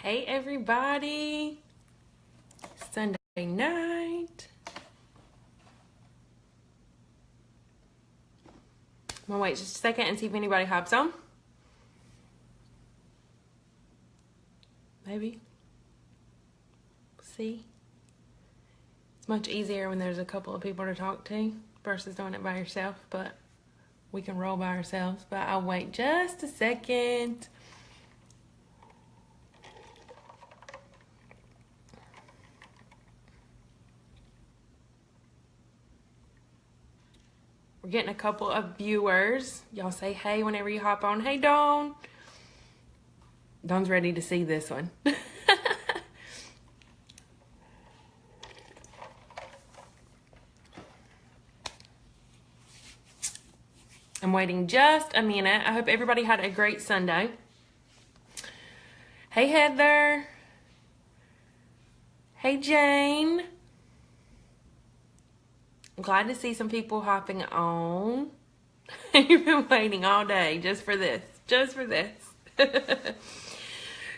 Hey everybody, Sunday night. I'm gonna wait just a second and see if anybody hops on. Maybe. See? It's much easier when there's a couple of people to talk to versus doing it by yourself, but we can roll by ourselves. But I'll wait just a second. We're getting a couple of viewers. Y'all say hey whenever you hop on. Hey, Dawn. Dawn's ready to see this one. I'm waiting just a minute. I hope everybody had a great Sunday. Hey, Heather. Hey, Jane. I'm glad to see some people hopping on. You've been waiting all day just for this. Just for this.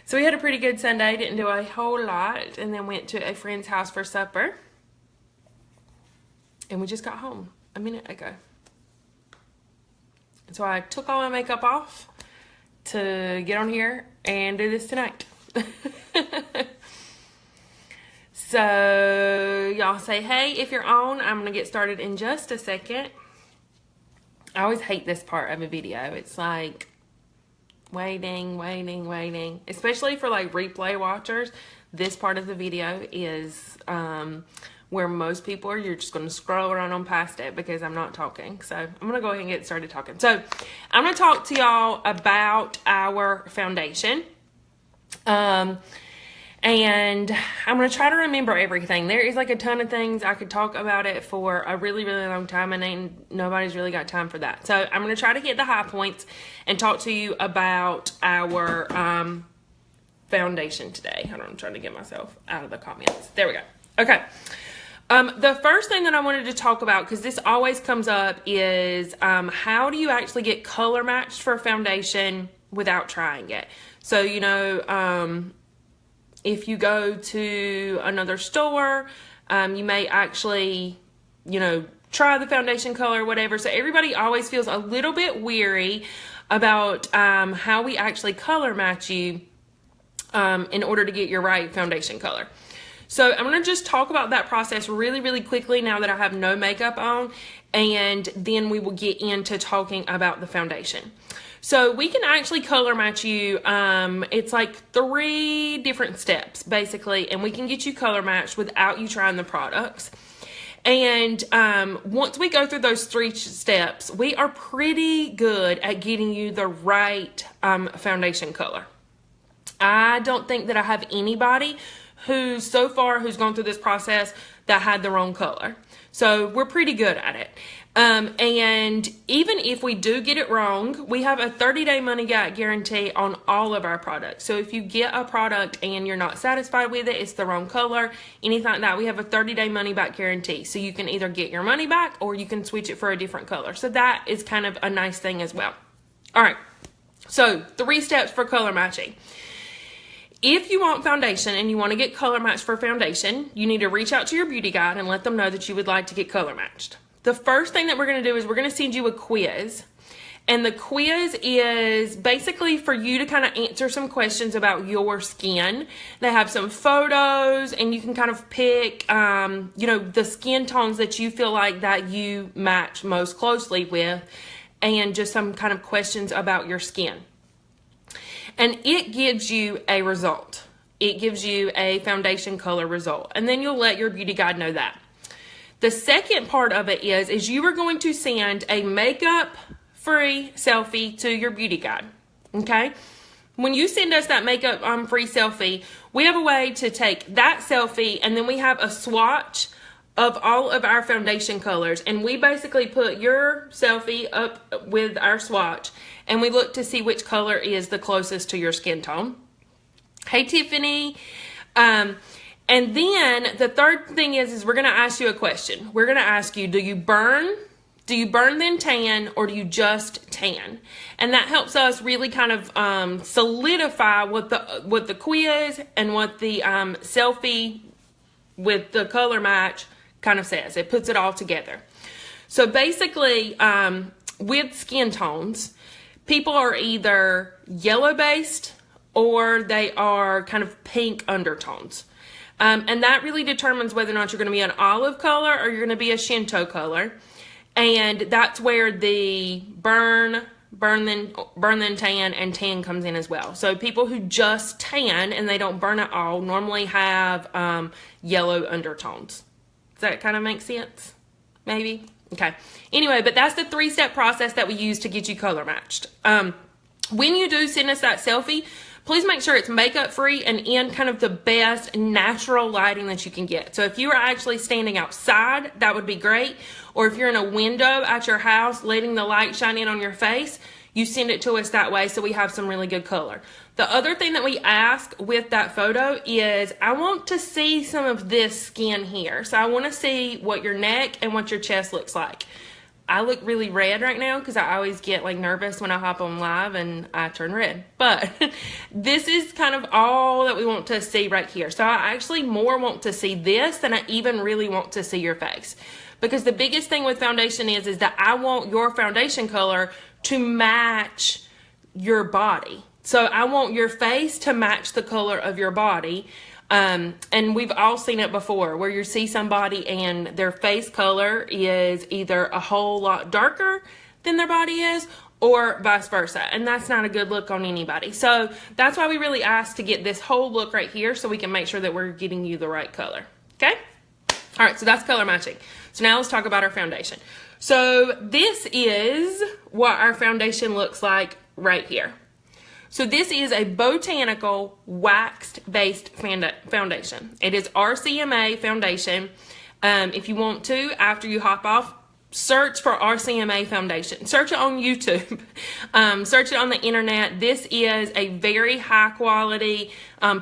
So we had a pretty good Sunday. Didn't do a whole lot. And then went to a friend's house for supper. And we just got home a minute ago. So I took all my makeup off to get on here and do this tonight. So y'all say hey if you're on. I'm going to get started in just a second. I always hate this part of a video. It's like waiting. Especially for like replay watchers. This part of the video is where most people are. You're just going to scroll right on past it because I'm not talking. So I'm going to go ahead and get started talking. So I'm going to talk to y'all about our foundation. And I'm going to try to remember everything. There is like a ton of things. I could talk about it for a really, really long time, and nobody's really got time for that. So I'm going to try to hit the high points and talk to you about our foundation today. Hold on, I'm trying to get myself out of the comments. There we go. Okay. The first thing that I wanted to talk about, because this always comes up, is how do you actually get color matched for a foundation without trying it? So, you know, if you go to another store, you may actually, you know, try the foundation color or whatever. So everybody always feels a little bit weary about how we actually color match you in order to get your right foundation color. So I'm going to just talk about that process really, really quickly now that I have no makeup on, and then we will get into talking about the foundation. So we can actually color match you. It's like 3 different steps basically, and we can get you color matched without you trying the products. And once we go through those 3 steps, we are pretty good at getting you the right foundation color. I don't think that I have anybody who's gone through this process that had the wrong color. So we're pretty good at it. And even if we do get it wrong, we have a 30-day money back guarantee on all of our products. So if you get a product and you're not satisfied with it, it's the wrong color, anything like that, we have a 30-day money back guarantee. So you can either get your money back or you can switch it for a different color. So that is kind of a nice thing as well. All right. So 3 steps for color matching. If you want foundation and you want to get color matched for foundation, you need to reach out to your beauty guide and let them know that you would like to get color matched. The first thing that we're going to do is we're going to send you a quiz. And the quiz is basically for you to kind of answer some questions about your skin. They have some photos and you can kind of pick, you know, the skin tones that you feel like that you match most closely with, and just some kind of questions about your skin. And it gives you a result. It gives you a foundation color result. And then you'll let your beauty guide know that. The second part of it is you are going to send a makeup-free selfie to your beauty guide. Okay? When you send us that makeup-free selfie, we have a way to take that selfie, and then we have a swatch of all of our foundation colors. And we basically put your selfie up with our swatch, and we look to see which color is the closest to your skin tone. Hey, Tiffany. And then the third thing is we're going to ask you a question. We're going to ask you, do you burn Do you burn then tan, or do you just tan? And that helps us really kind of solidify what the quiz and what the selfie with the color match kind of says. It puts it all together. So basically, with skin tones, people are either yellow based or they are kind of pink undertones. And that really determines whether or not you're going to be an olive color or you're going to be a Shinto color. And that's where the burn then tan, and tan comes in as well. So people who just tan and they don't burn at all normally have yellow undertones. Does that kind of make sense? Maybe? Okay. Anyway, but that's the 3-step process that we use to get you color matched. When you do send us that selfie, please make sure it's makeup free and in kind of the best natural lighting that you can get. So if you are actually standing outside, that would be great. Or if you're in a window at your house, letting the light shine in on your face, you send it to us that way so we have some really good color. The other thing that we ask with that photo is, I want to see some of this skin here. So I want to see what your neck and what your chest looks like. I look really red right now because I always get like nervous when I hop on live and I turn red. But this is kind of all that we want to see right here. So I actually more want to see this than I even really want to see your face. Because the biggest thing with foundation is that I want your foundation color to match your body. So I want your face to match the color of your body. And we've all seen it before where you see somebody and their face color is either a whole lot darker than their body is, or vice versa. And that's not a good look on anybody. So that's why we really ask to get this whole look right here so we can make sure that we're getting you the right color. Okay? All right, so that's color matching. So now let's talk about our foundation. So this is what our foundation looks like right here. So this is a botanical waxed-based foundation. It is RCMA foundation. If you want to, after you hop off, search for RCMA foundation. Search it on YouTube. Search it on the internet. This is a very high-quality,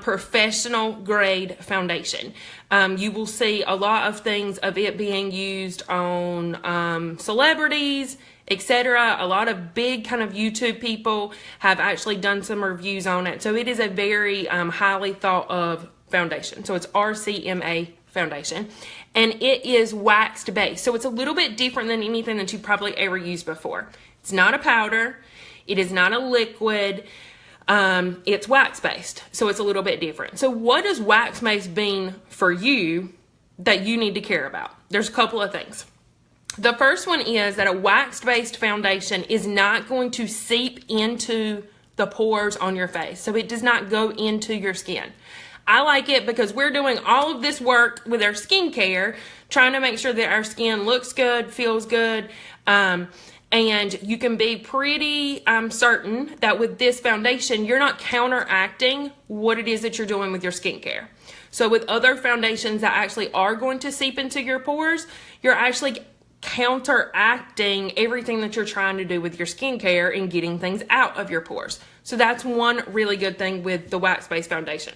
professional grade foundation. You will see a lot of things of it being used on celebrities, etc. A lot of big kind of YouTube people have actually done some reviews on it. So it is a very highly thought of foundation. So it's RCMA foundation. And it is waxed based. So it's a little bit different than anything that you've probably ever used before. It's not a powder. It is not a liquid. It's wax based. So it's a little bit different. So what does wax based mean for you that you need to care about? There's a couple of things. The first one is that a wax-based foundation is not going to seep into the pores on your face. So it does not go into your skin. I like it because we're doing all of this work with our skincare, trying to make sure that our skin looks good, feels good, and you can be pretty certain that with this foundation, you're not counteracting what it is that you're doing with your skincare. So with other foundations that actually are going to seep into your pores, you're actually counteracting everything that you're trying to do with your skincare and getting things out of your pores. So that's one really good thing with the wax-based foundation.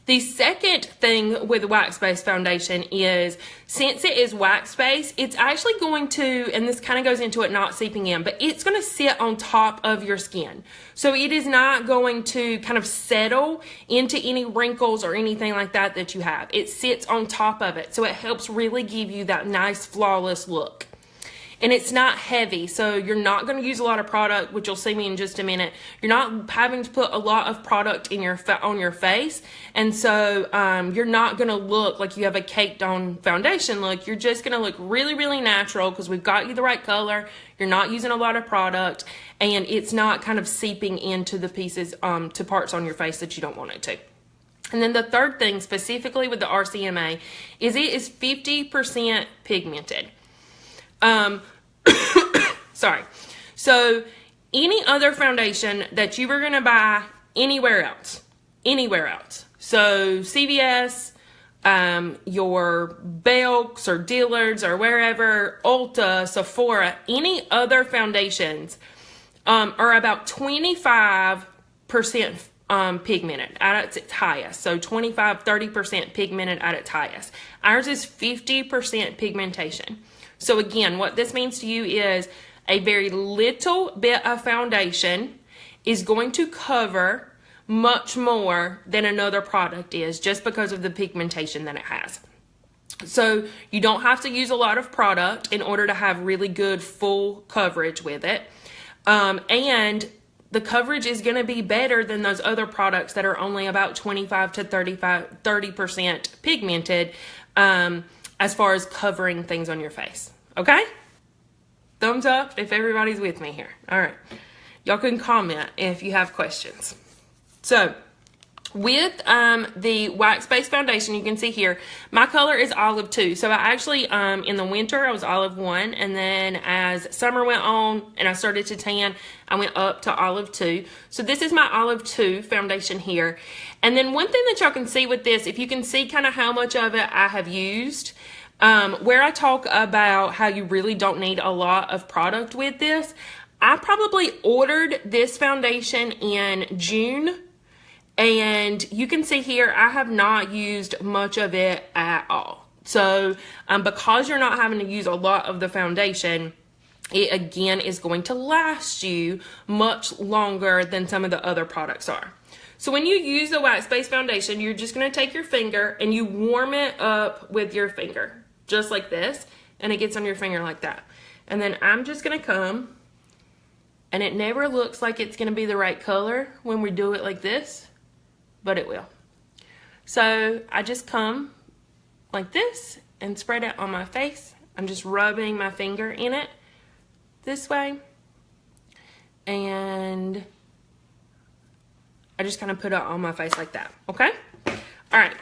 The second thing with the wax-based foundation is, since it is wax-based, it's actually going to, and this kind of goes into it not seeping in, but it's going to sit on top of your skin. So it is not going to kind of settle into any wrinkles or anything like that that you have. It sits on top of it. So it helps really give you that nice, flawless look. And it's not heavy, so you're not going to use a lot of product, which you'll see me in just a minute. You're not having to put a lot of product in on your face, and so you're not going to look like you have a caked on foundation look. You're just going to look really, really natural because we've got you the right color. You're not using a lot of product, and it's not kind of seeping into the pieces, to parts on your face that you don't want it to. And then the third thing, specifically with the RCMA, is it is 50% pigmented. Sorry. So any other foundation that you were going to buy anywhere else, so CVS, your Belks or Dillard's or wherever, Ulta, Sephora, any other foundations, are about 25% pigmented at its highest. So 25-30% pigmented at its highest. Ours is 50% pigmentation. So again, what this means to you is a very little bit of foundation is going to cover much more than another product is, just because of the pigmentation that it has. So you don't have to use a lot of product in order to have really good full coverage with it. And the coverage is going to be better than those other products that are only about 25 to 30% pigmented, as far as covering things on your face. Okay? Thumbs up if everybody's with me here. All right. Y'all can comment if you have questions. So, with the wax-based foundation, you can see here, my color is olive 2. So I actually, in the winter, I was olive 1. And then as summer went on and I started to tan, I went up to olive 2. So this is my olive 2 foundation here. And then one thing that y'all can see with this, if you can see kind of how much of it I have used, where I talk about how you really don't need a lot of product with this, I probably ordered this foundation in June. And you can see here, I have not used much of it at all. So because you're not having to use a lot of the foundation, it again is going to last you much longer than some of the other products are. So when you use the wax-based foundation, you're just going to take your finger and you warm it up with your finger, just like this. And it gets on your finger like that. And then I'm just going to come, and it never looks like it's going to be the right color when we do it like this, but it will. So I just come like this and spread it on my face. I'm just rubbing my finger in it this way, and I just kind of put it on my face like that. Okay? All right.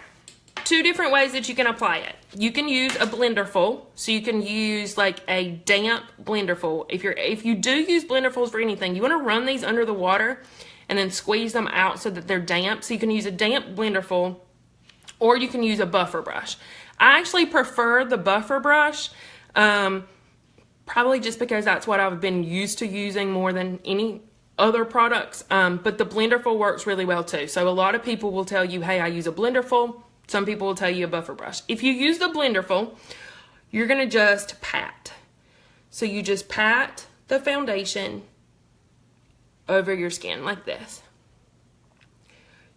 2 different ways that you can apply it. You can use a blenderful, so you can use like a damp blenderful. If you do use blenderfuls for anything, you want to run these under the water and then squeeze them out so that they're damp. So you can use a damp blenderful, or you can use a buffer brush. I actually prefer the buffer brush, probably just because that's what I've been used to using more than any other products. But the blenderful works really well too. So a lot of people will tell you, hey, I use a blenderful. Some people will tell you a buffer brush. If you use the blenderful, you're gonna just pat. So you just pat the foundation over your skin like this.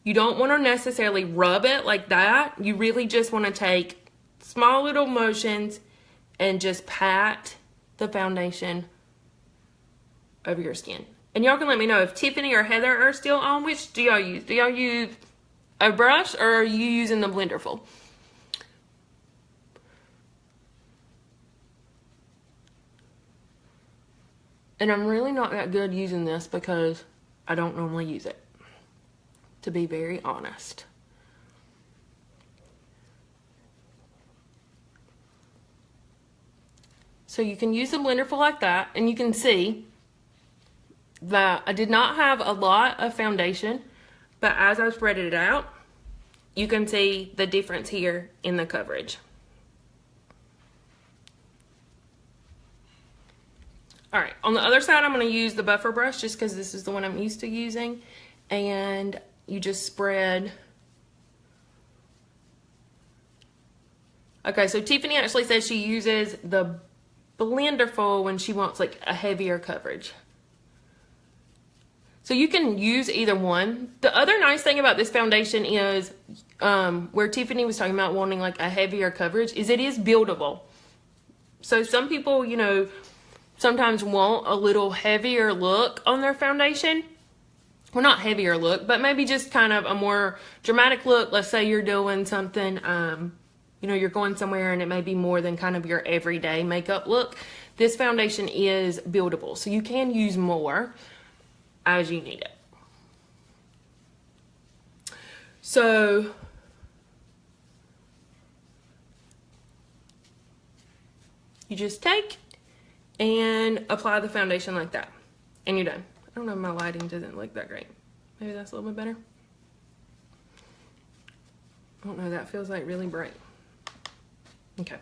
You don't want to necessarily rub it like that. You really just want to take small little motions and just pat the foundation over your skin. And y'all can let me know if Tiffany or Heather are still on. Which do y'all use? Do y'all use a brush, or are you using the blenderful? And I'm really not that good using this because I don't normally use it, to be very honest. So you can use the blenderful like that, and you can see that I did not have a lot of foundation, but as I spread it out, you can see the difference here in the coverage. All right, on the other side, I'm going to use the buffer brush just because this is the one I'm used to using. And you just spread. Okay, so Tiffany actually says she uses the blenderful when she wants like a heavier coverage. So you can use either one. The other nice thing about this foundation is where Tiffany was talking about wanting like a heavier coverage, is it is buildable. So some people, you know, sometimes want a little heavier look on their foundation. Well, not heavier look, but maybe just kind of a more dramatic look. Let's say you're doing something, you know, you're going somewhere and it may be more than kind of your everyday makeup look. This foundation is buildable, so you can use more as you need it. So you just take and apply the foundation like that, and you're done. I don't know, my lighting doesn't look that great. Maybe that's a little bit better. I don't know, that feels like really bright. Okay.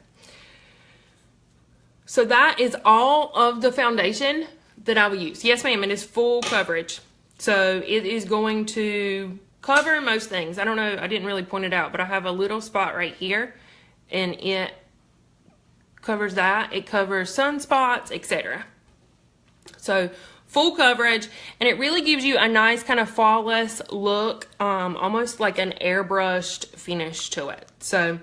So that is all of the foundation that I will use. Yes, ma'am, it is full coverage. So it is going to cover most things. I don't know, I didn't really point it out, but I have a little spot right here, and it covers that. It covers sunspots, etc. So full coverage, and it really gives you a nice kind of flawless look, almost like an airbrushed finish to it. So,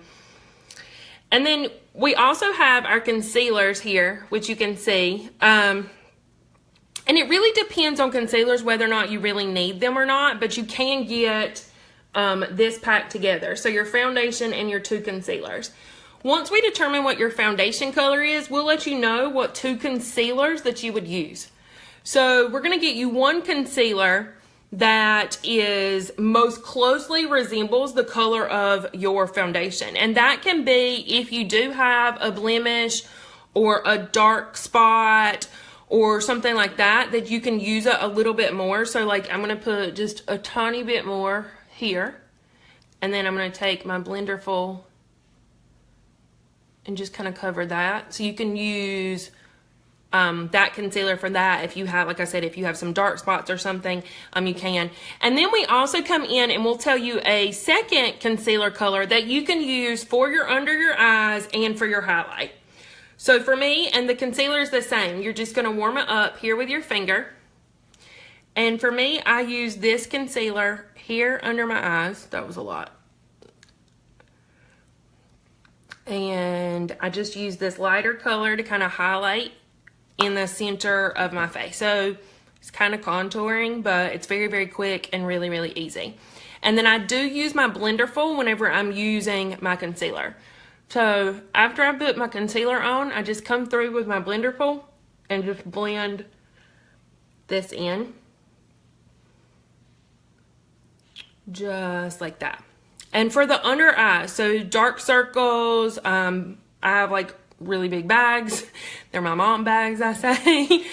and then we also have our concealers here, which you can see. And it really depends on concealers whether or not you really need them or not, but you can get this pack together. So your foundation and your 2 concealers. Once we determine what your foundation color is, we'll let you know what 2 concealers that you would use. So we're going to get you 1 concealer that is most closely resembles the color of your foundation. And that can be if you do have a blemish or a dark spot or something like that, that you can use it a little bit more. So like I'm going to put just a tiny bit more here. And then I'm going to take my blender full and just kind of cover that. So you can use that concealer for that. If you have, like I said, if you have some dark spots or something, you can. And then we also come in and we'll tell you a second concealer color that you can use for your under your eyes and for your highlight. So for me, and the concealer is the same, you're just going to warm it up here with your finger. And for me, I use this concealer here under my eyes. That was a lot. And I just use this lighter color to kind of highlight in the center of my face. So it's kind of contouring, but it's very, very quick and really, really easy. And then I do use my blender full whenever I'm using my concealer. So after I put my concealer on, I just come through with my blender full and just blend this in. Just like that. And for the under eyes, so dark circles, I have like really big bags. They're my mom bags, I say.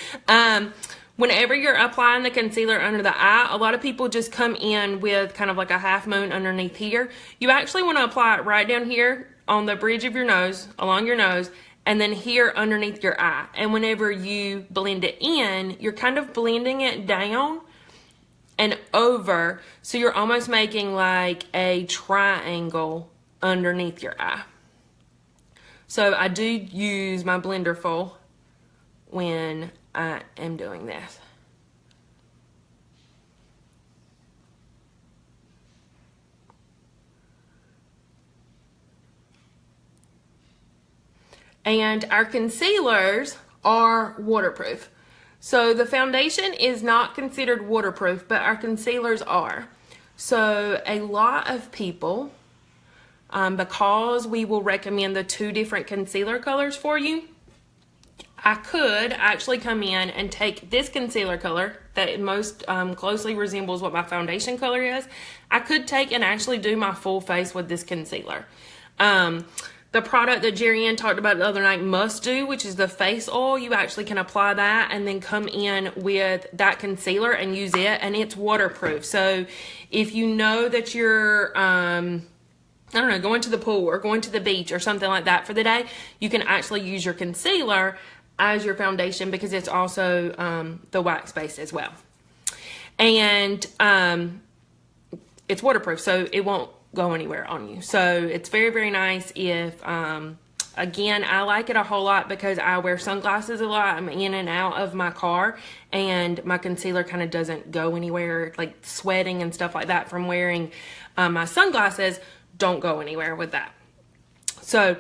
Whenever you're applying the concealer under the eye, a lot of people just come in with kind of like a half moon underneath here. You actually want to apply it right down here on the bridge of your nose, along your nose, and then here underneath your eye. And whenever you blend it in, you're kind of blending it down and over, so you're almost making like a triangle underneath your eye. So I do use my blender full when I am doing this. And our concealers are waterproof. So the foundation is not considered waterproof, but our concealers are. So a lot of people, because we will recommend the 2 different concealer colors for you, I could actually come in and take this concealer color that most closely resembles what my foundation color is. I could take and actually do my full face with this concealer. The product that Jerry Ann talked about the other night, Must Do, which is the face oil, you actually can apply that and then come in with that concealer and use it, and it's waterproof. So if you know that you're, I don't know, going to the pool or going to the beach or something like that for the day, you can actually use your concealer as your foundation because it's also the wax base as well. And it's waterproof, so it won't go anywhere on you. So it's very, very nice if, again, I like it a whole lot because I wear sunglasses a lot. I'm in and out of my car, and my concealer kind of doesn't go anywhere, like sweating and stuff like that from wearing my sunglasses don't go anywhere with that. So,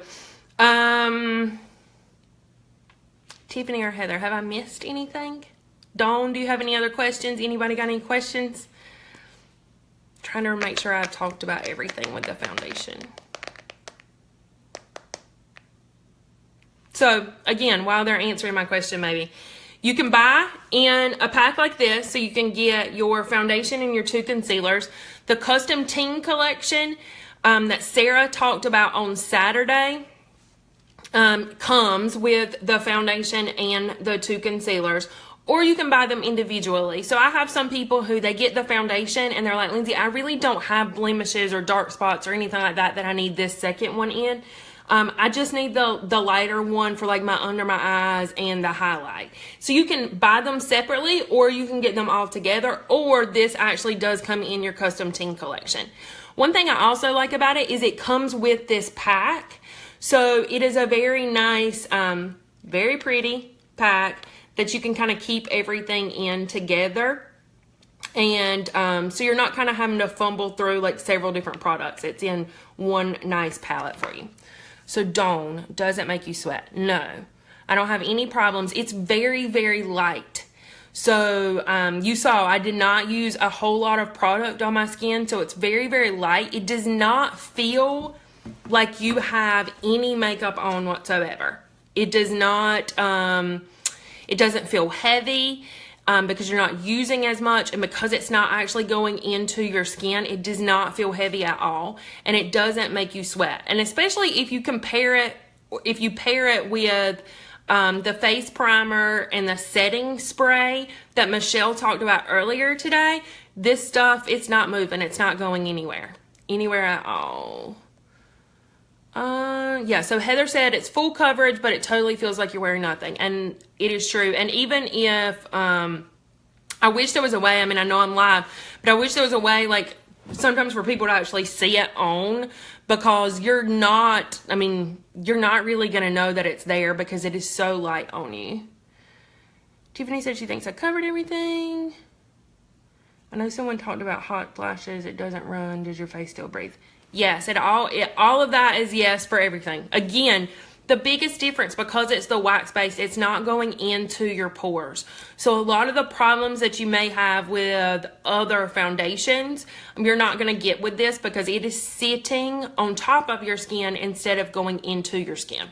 Tiffany or Heather, have I missed anything? Dawn, do you have any other questions? Anybody got any questions? Trying to make sure I've talked about everything with the foundation. So again, while they're answering my question, maybe you can buy in a pack like this, so you can get your foundation and your 2 concealers. The custom teen collection that Sarah talked about on Saturday comes with the foundation and the 2 concealers. Or you can buy them individually. So I have some people who they get the foundation and they're like, Lindsay, I really don't have blemishes or dark spots or anything like that I need this second one in. I just need the lighter one for like my under my eyes and the highlight. So you can buy them separately, or you can get them all together, or this actually does come in your custom teen collection. One thing I also like about it is it comes with this pack. So it is a very nice, very pretty pack that you can kind of keep everything in together. And so you're not kind of having to fumble through like several different products. It's in one nice palette for you. So Dawn, does it make you sweat? No, I don't have any problems. It's very, very light. So you saw I did not use a whole lot of product on my skin. So it's very, very light. It does not feel like you have any makeup on whatsoever. It does not, it doesn't feel heavy. Because you're not using as much, and because it's not actually going into your skin, it does not feel heavy at all, and it doesn't make you sweat. And especially if you compare it, if you pair it with the face primer and the setting spray that Michelle talked about earlier today, this stuff, it's not moving, it's not going anywhere at all. Yeah, so Heather said it's full coverage, but it totally feels like you're wearing nothing. And it is true. And even if, I wish there was a way, I mean, I know I'm live, but I wish there was a way, like, sometimes for people to actually see it on, because you're not, I mean, you're not really going to know that it's there because it is so light on you. Tiffany said she thinks I covered everything. I know someone talked about hot flashes. It doesn't run. Does your face still breathe? Yes, all of that is yes for everything. Again, the biggest difference, because it's the wax base, it's not going into your pores. So a lot of the problems that you may have with other foundations, you're not going to get with this because it is sitting on top of your skin instead of going into your skin.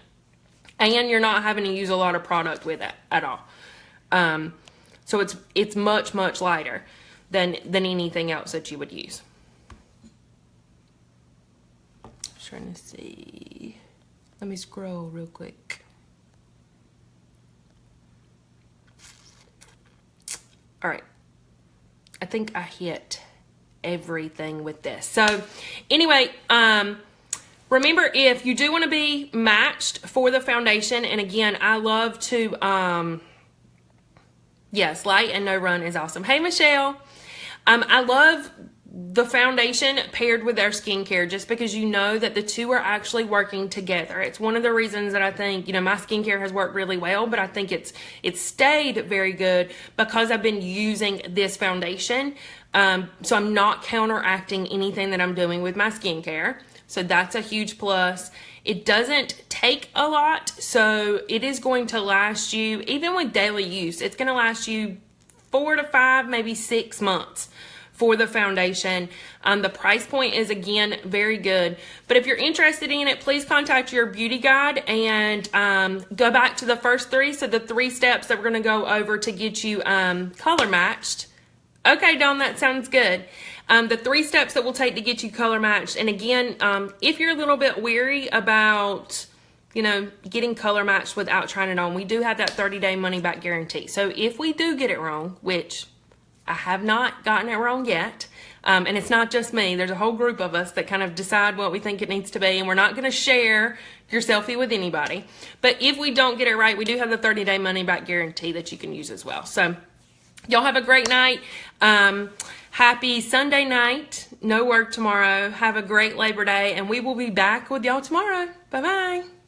And you're not having to use a lot of product with it at all. So it's much, much lighter than anything else that you would use. Trying to see. Let me scroll real quick. All right. I think I hit everything with this. So anyway, remember, if you do want to be matched for the foundation, and again, I love to, yes, light and no run is awesome. Hey, Michelle. I love the foundation paired with our skincare, just because you know that the two are actually working together. It's one of the reasons that I think, you know, my skincare has worked really well, but I think it's stayed very good because I've been using this foundation. So I'm not counteracting anything that I'm doing with my skincare. So that's a huge plus. It doesn't take a lot, so it is going to last you, even with daily use, it's going to last you 4 to 5, maybe 6 months for the foundation. The price point is, again, very good. But if you're interested in it, please contact your beauty guide and go back to the first 3. So the 3 steps that we're going to go over to get you color matched. Okay, Dawn, that sounds good. The 3 steps that we'll take to get you color matched. And again, if you're a little bit weary about, you know, getting color matched without trying it on, we do have that 30-day money-back guarantee. So if we do get it wrong, which I have not gotten it wrong yet, and it's not just me, there's a whole group of us that kind of decide what we think it needs to be, and we're not going to share your selfie with anybody. But if we don't get it right, we do have the 30-day money-back guarantee that you can use as well. So y'all have a great night. Happy Sunday night. No work tomorrow. Have a great Labor Day, and we will be back with y'all tomorrow. Bye-bye.